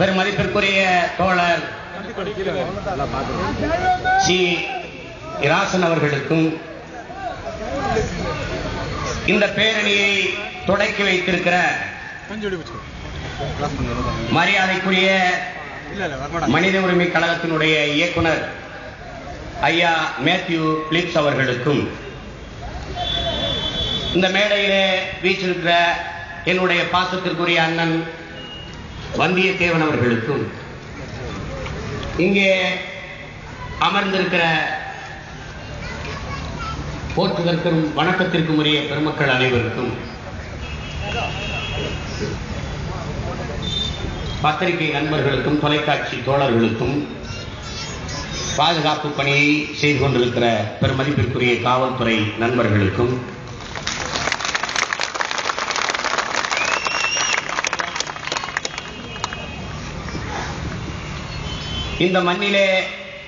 பெருமதிப்பிற்குரிய தோழர் சி இராசன் அவர்களுக்கும் இந்த பேரணியை தொடக்கி வைத்திருக்கிற மரியாதைக்குரிய மனித உரிமை கழகத்தினுடைய இயக்குனர் ஐயா மேத்யூ பிலிப்ஸ் அவர்களுக்கும் இந்த மேடையிலே வீற்றிருக்கிற என்னுடைய பாசத்திற்குரிய அண்ணன் வந்தியத்தேவன் அவர்களுக்கும் இங்கே அமர்ந்திருக்கிற போற்றுதற்கும் வணக்கத்திற்கும் உரிய பெருமக்கள் அனைவருக்கும், பத்திரிகை நண்பர்களுக்கும் தொலைக்காட்சி தோழர்களுக்கும், பாதுகாப்பு பணியை செய்து கொண்டிருக்கிற பெருமதிப்பிற்குரிய காவல்துறை நண்பர்களுக்கும், இந்த மண்ணிலே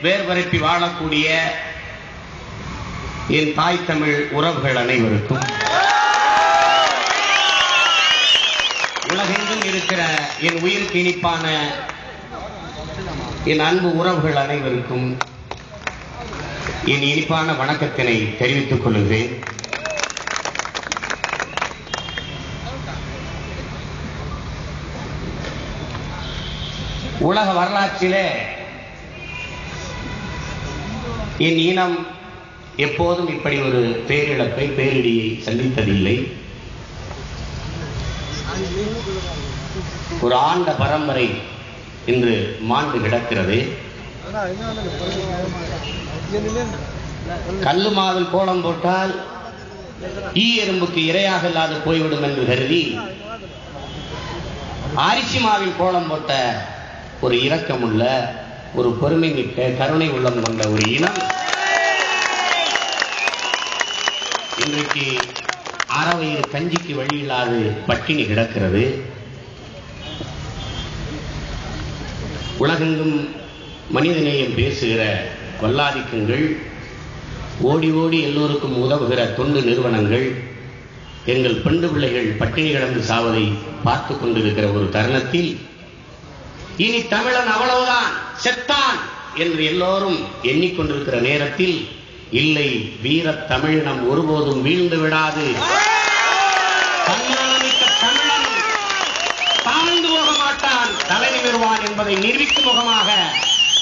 வேர்வரப்பி வாழக்கூடிய என் தாய் தமிழ் உறவுகள் அனைவருக்கும், உலகெங்கும் இருக்கிற என் உயிருக்கு இனிப்பான என் அன்பு உறவுகள் அனைவருக்கும் என் இனிப்பான வணக்கத்தினை தெரிவித்துக் கொள்கிறேன். உலக வரலாற்றிலே என் இனம் எப்போதும் இப்படி ஒரு பேரிழப்பை பேரிடியை சந்தித்ததில்லை. ஒரு ஆண்ட பரம்பரை இன்று மாண்டு கிடக்கிறது. கல்லு மாவில் கோலம் போட்டால் ஈ எறும்புக்கு இரையாக இல்லாது போய்விடும் என்று கருதி அரிசி மாவில் கோலம் போட்ட ஒரு இரக்கமுள்ள, ஒரு பொறுமை மிக்க, கருணை உள்ளம் கொண்ட ஒரு இனம் இன்றைக்கு அறவயிறு கஞ்சிக்கு வழி இல்லாது பட்டினி கிடக்கிறது. உலகெங்கும் மனிதநேயம் பேசுகிற வல்லாதிக்கங்கள், ஓடி ஓடி எல்லோருக்கும் உதவுகிற தொண்டு நிறுவனங்கள் எங்கள் பெண்டு பிள்ளைகள் பட்டினி கிடந்து சாவதை பார்த்துக் கொண்டிருக்கிற ஒரு தருணத்தில் இனி தமிழன் அவ்வளவுதான், செத்தான் என்று எல்லோரும் எண்ணிக்கொண்டிருக்கிற நேரத்தில், இல்லை, வீர தமிழினம் ஒருபோதும் வீழ்ந்து விடாது, தமிழன் தாழ்ந்து போக மாட்டான், தலை நிமிர்வான் என்பதை நிரூபிக்கும் முகமாக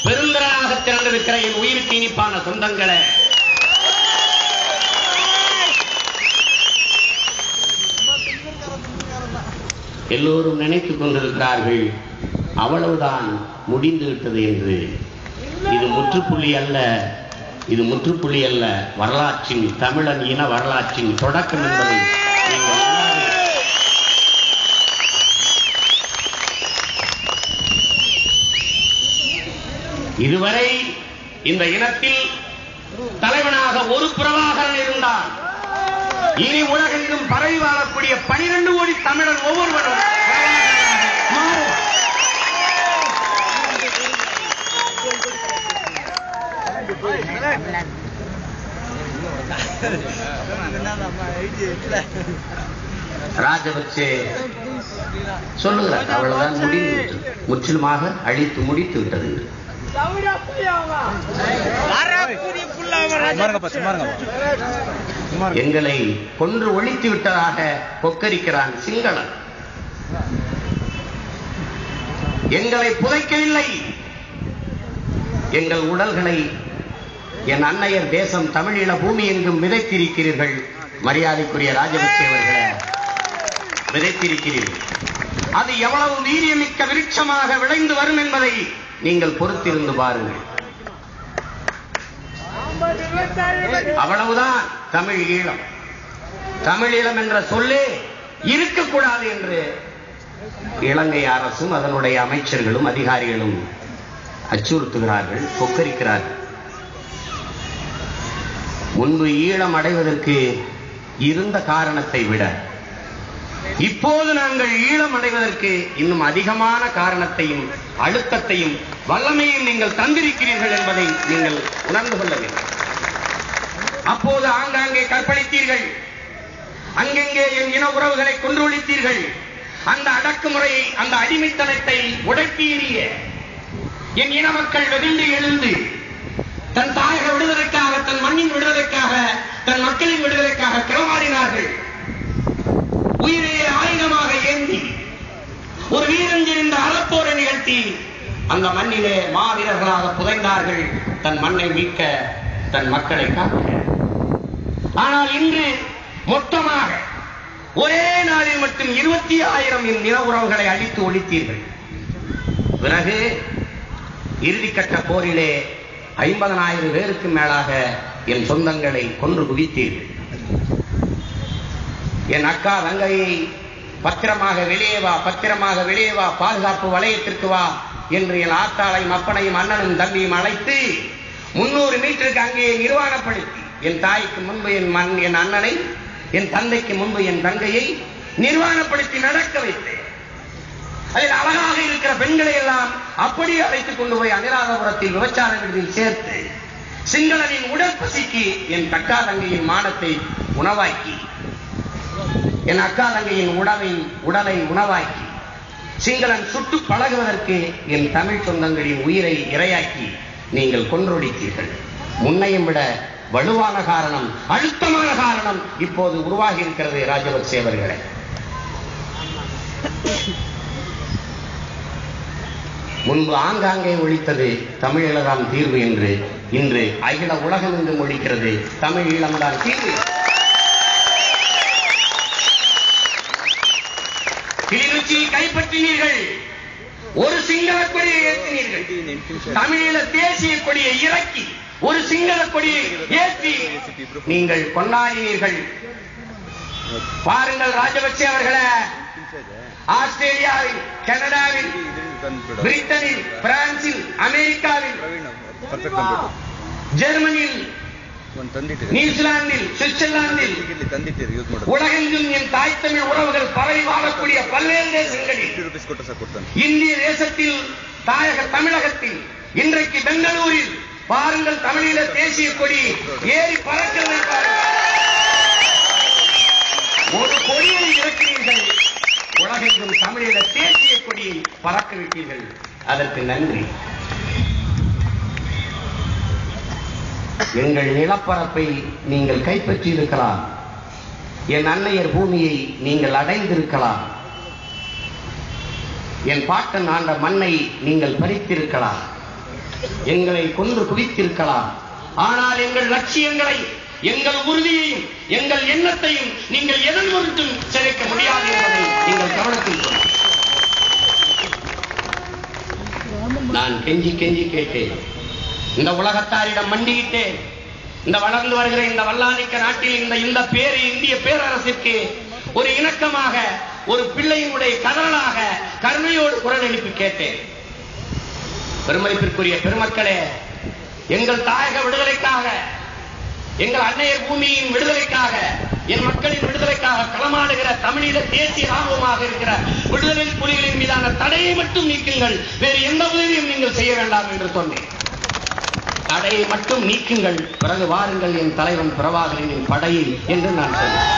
பெருந்திரளாக திரண்டிருக்கிற என் உயிருக்கு இனிப்பான சொந்தங்களே, எல்லோரும் நினைத்துக் கொண்டிருக்கிறார்கள் அவ்வளவுதான், முடிந்து விட்டது என்று. இது முற்றுப்புள்ளி அல்ல, இது முற்றுப்புள்ளி அல்ல, வரலாற்றின், தமிழன் இன வரலாற்றின் தொடக்கம் என்பதை நீங்கள் இதுவரை இந்த இனத்தில் தலைவனாக ஒரு பிரபாகரன் இருந்தான். இனி உலகெங்கும் பரவி வாழக்கூடிய 12 கோடி தமிழன் ஒவ்வொருவரும் ராஜபக்சே சொல்லுகிறார், அவ்வளவுதான், முடிந்து முற்றிலுமாக அழித்து முடித்து விட்டது. எங்களை கொன்று ஒழித்து விட்டதாக கொக்கரிக்கிறான் சிங்களன். எங்களை புதைக்கவில்லை, எங்கள் உடல்களை என் அன்னையர் தேசம் தமிழீழ பூமி எங்கும் விதைத்திருக்கிறீர்கள். மரியாதைக்குரிய ராஜபக்சே அவர்களை விதைத்திருக்கிறீர்கள். அது எவ்வளவு வீரியமிக்க விருட்சமாக விளைந்து வரும் என்பதை நீங்கள் பொறுத்திருந்து பாருங்கள். அவ்வளவுதான் தமிழ் ஈழம். தமிழீழம் என்ற சொல்லே இருக்கக்கூடாது என்று இலங்கை அரசும் அதனுடைய அமைச்சர்களும் அதிகாரிகளும் அச்சுறுத்துகிறார்கள், கொக்கரிக்கிறார்கள். முன்பு ஈழம் அடைவதற்கு இருந்த காரணத்தை விட இப்போது நாங்கள் ஈழம் அடைவதற்கு இன்னும் அதிகமான காரணத்தையும் அழுத்தத்தையும் வல்லமையும் நீங்கள் தந்திருக்கிறீர்கள் என்பதை நீங்கள் உணர்ந்து கொள்ள வேண்டும். அப்போது ஆங்காங்கே கற்பழித்தீர்கள், அங்கெங்கே என் இன உறவுகளை கொன்றொழித்தீர்கள், அந்த அடக்குமுறையை, அந்த அடிமைத்தனத்தை உடைத்தீரிய என் இன மக்கள் வெகுண்டு எழுந்து தன் தாயக விடுதலைக்காக, தன் மண்ணின் விடுதலைக்காக, தன் மக்களின் விடுதலைக்காக களமாடினார்கள். உயிரையே ஆயுதமாக ஏந்தி ஒரு வீரஞ்செறிந்த அறப்போரை நிகழ்த்தி அந்த மண்ணிலே மாவீரர்களாக புதைந்தார்கள், தன் மண்ணை மீட்க, தன் மக்களை காக்க. ஆனால் இன்று மொத்தமாக ஒரே நாளில் மட்டும் 20,000 நில உறவுகளை அழித்து ஒழித்தீர்கள். பிறகு இறுதிக்கட்ட போரிலே 50,000 பேருக்கு மேலாக என் சொந்தங்களை கொன்று குவித்தீர்கள். என் அக்கா தங்கையை பத்திரமாக வெளியே வா, பத்திரமாக வெளியே வா, பாதுகாப்பு வளையத்திற்கு வா என்று என் ஆத்தாளையும் அப்பனையும் அண்ணனும் தம்பியும் அழைத்து 300 மீட்டருக்கு அங்கே நிர்வாணப்படுத்தி, என் தாய்க்கு முன்பு என் அண்ணனை, என் தந்தைக்கு முன்பு என் தங்கையை நிர்வாணப்படுத்தி நடக்க வைத்தேன். அதில் அழகாக இருக்கிற பெண்களை எல்லாம் அப்படியே அழைத்துக் கொண்டு போய் அனுராதபுரத்தில் விபச்சார விடுதியில் சேர்த்து சிங்களனின் உடல் பசிக்கு என் அக்கா தங்கையின் மானத்தை உணவாக்கி, என் அக்கா தங்கையின் உடலை உணவாக்கி, சிங்களன் சுட்டு பழகுவதற்கு என் தமிழ் சொந்தங்களின் உயிரை இரையாக்கி நீங்கள் கொன்றொழித்தீர்கள். முன்னையும் விட வலுவான காரணம், அழுத்தமான காரணம் இப்போது உருவாகி இருக்கிறது. ராஜபக்சே அவர்களே, முன்பு ஆங்காங்கே ஒழித்தது தமிழீழம்தான் தீர்வு என்று இன்று அகில உலகம் என்றும் ஒழிக்கிறது தமிழ் ஈழம்தான் தீர்வு. கிளிநொச்சியை கைப்பற்றினீர்கள், ஒரு சிங்கள கொடியை ஏற்றினீர்கள். தமிழீழ தேசிய கொடியை இறக்கி ஒரு சிங்கள கொடியை ஏற்றி நீங்கள் கொண்டாடினீர்கள். பாருங்கள் ராஜபக்சே அவர்களே, ஆஸ்திரேலியாவில், கனடாவில், பிரிட்டனில், பிரான்சில், அமெரிக்காவில், ஜெர்மனியில், நியூசிலாந்தில், சுவிட்சர்லாந்தில், உலகெங்கும் என் தாய் தமிழ் உறவுகள் பரவி வாழக்கூடிய பல்வேறு தேசங்களில், இந்திய தேசத்தில், தாயக தமிழகத்தில், இன்றைக்கு பெங்களூரில் பாருங்கள் தமிழீழ தேசிய கொடி ஏறி பறக்கிறதை பாருங்கள். ஒரு கொடியை இறக்கிறீர்கள், உலகெங்கும் தமிழீழ தேசிய கொடியை பறக்க விட்டீர்கள். அதற்கு நன்றி. எங்கள் நிலப்பரப்பை நீங்கள் கைப்பற்றியிருக்கலாம், என் அன்னையர் பூமியை நீங்கள் அடைந்திருக்கலாம், என் பாட்டன் ஆண்ட மண்ணை நீங்கள் பறித்திருக்கலாம், எங்களை கொன்று குவித்திருக்கலாம். ஆனால் எங்கள் லட்சியங்களை, எங்கள் உறுதியையும், எங்கள் எண்ணத்தையும் நீங்கள் எதன் பொருட்டும் சிதைக்க முடியாது என்பதை நீங்கள் கவனத்தில் கொள்ளுங்கள். நான் கெஞ்சி கெஞ்சி கேட்டேன், இந்த உலகத்தாரிடம் மண்டியிட்டேன். இந்த வளர்ந்து வருகிற இந்த வல்லாதிக்க நாட்டில் இந்த பேரு இந்திய பேரரசிற்கு ஒரு இணக்கமாக, ஒரு பிள்ளையினுடைய கதறலாக கருணையோடு குரல் எழுப்பி கேட்டேன். பெருமதிப்பிற்குரிய பெருமக்களே, எங்கள் தாயக விடுதலைக்காக, எங்கள் அன்னையர் பூமியின் விடுதலைக்காக, என் மக்களின் விடுதலைக்காக களமாடுகிற தமிழீழ தேசிய ராணுவமாக இருக்கிற விடுதலை புலிகளின் மீதான தடையை மட்டும் நீக்குங்கள், வேறு எந்த உதவியும் நீங்கள் செய்ய வேண்டாம் என்று சொன்னேன். தடையை மட்டும் நீக்குங்கள், பிறகு வாருங்கள் என் தலைவன் பிரபாகரனின் படையில் என்று நான் சொன்னேன்.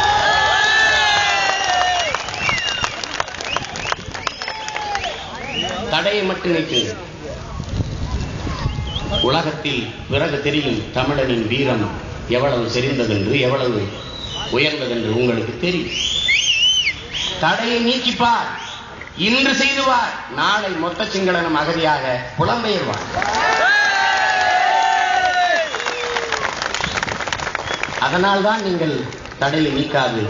தடையை மட்டும் நீக்குங்கள். உலகத்தில் பிறகு தெரியும் தமிழனின் வீரம் எவ்வளவு செறிந்ததென்று, எவ்வளவு உயர்ந்ததென்று உங்களுக்கு தெரியும். தடையை நீக்கிப்பார், இன்று செய்துவார், நாளை மொத்த சிங்களனும் அகதியாக புலம்பெயர்வார். அதனால்தான் நீங்கள் தடையை நீக்காது